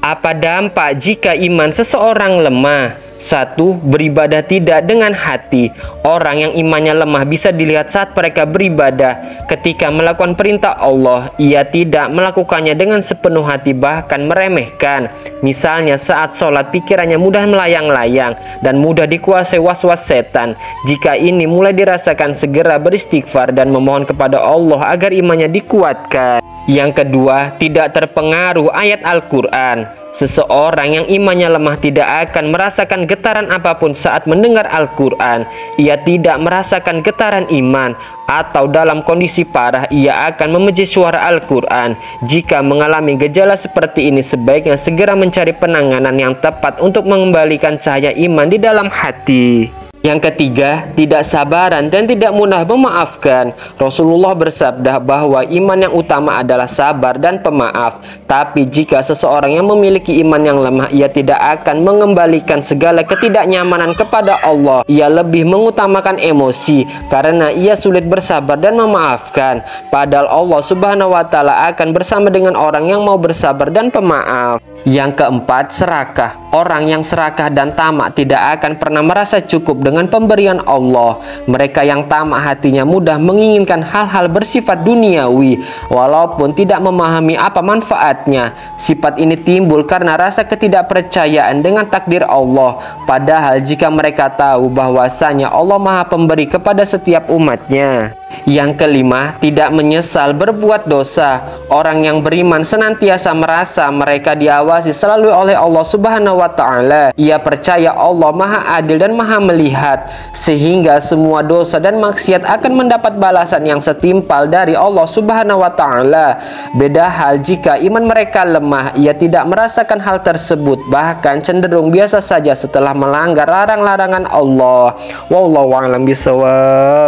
Apa dampak jika iman seseorang lemah? 1. Beribadah tidak dengan hati. Orang yang imannya lemah bisa dilihat saat mereka beribadah. Ketika melakukan perintah Allah, ia tidak melakukannya dengan sepenuh hati, bahkan meremehkan. Misalnya saat sholat, pikirannya mudah melayang-layang dan mudah dikuasai was-was setan. Jika ini mulai dirasakan, segera beristighfar dan memohon kepada Allah agar imannya dikuatkan. Yang kedua, tidak terpengaruh ayat Al-Quran. Seseorang yang imannya lemah tidak akan merasakan getaran apapun saat mendengar Al-Quran. Ia tidak merasakan getaran iman, atau dalam kondisi parah ia akan memuji suara Al-Quran. Jika mengalami gejala seperti ini, sebaiknya segera mencari penanganan yang tepat untuk mengembalikan cahaya iman di dalam hati. Yang ketiga, tidak sabaran dan tidak mudah memaafkan. Rasulullah bersabda bahwa iman yang utama adalah sabar dan pemaaf. Tapi jika seseorang yang memiliki iman yang lemah, ia tidak akan mengembalikan segala ketidaknyamanan kepada Allah. Ia lebih mengutamakan emosi karena ia sulit bersabar dan memaafkan. Padahal Allah Subhanahu wa Ta'ala akan bersama dengan orang yang mau bersabar dan pemaaf. Yang keempat, serakah. Orang yang serakah dan tamak tidak akan pernah merasa cukup dengan pemberian Allah. Mereka yang tamak hatinya mudah menginginkan hal-hal bersifat duniawi, walaupun tidak memahami apa manfaatnya. Sifat ini timbul karena rasa ketidakpercayaan dengan takdir Allah. Padahal jika mereka tahu bahwasanya Allah Maha Pemberi kepada setiap umatnya. Yang kelima, tidak menyesal berbuat dosa. Orang yang beriman senantiasa merasa mereka diawasi selalu oleh Allah Subhanahu wa Ta'ala. Ia percaya Allah Maha Adil dan Maha Melihat, sehingga semua dosa dan maksiat akan mendapat balasan yang setimpal dari Allah Subhanahu wa Ta'ala. Beda hal jika iman mereka lemah, ia tidak merasakan hal tersebut, bahkan cenderung biasa saja setelah melanggar larang-larangan Allah. Wallahu a'lam bishawab.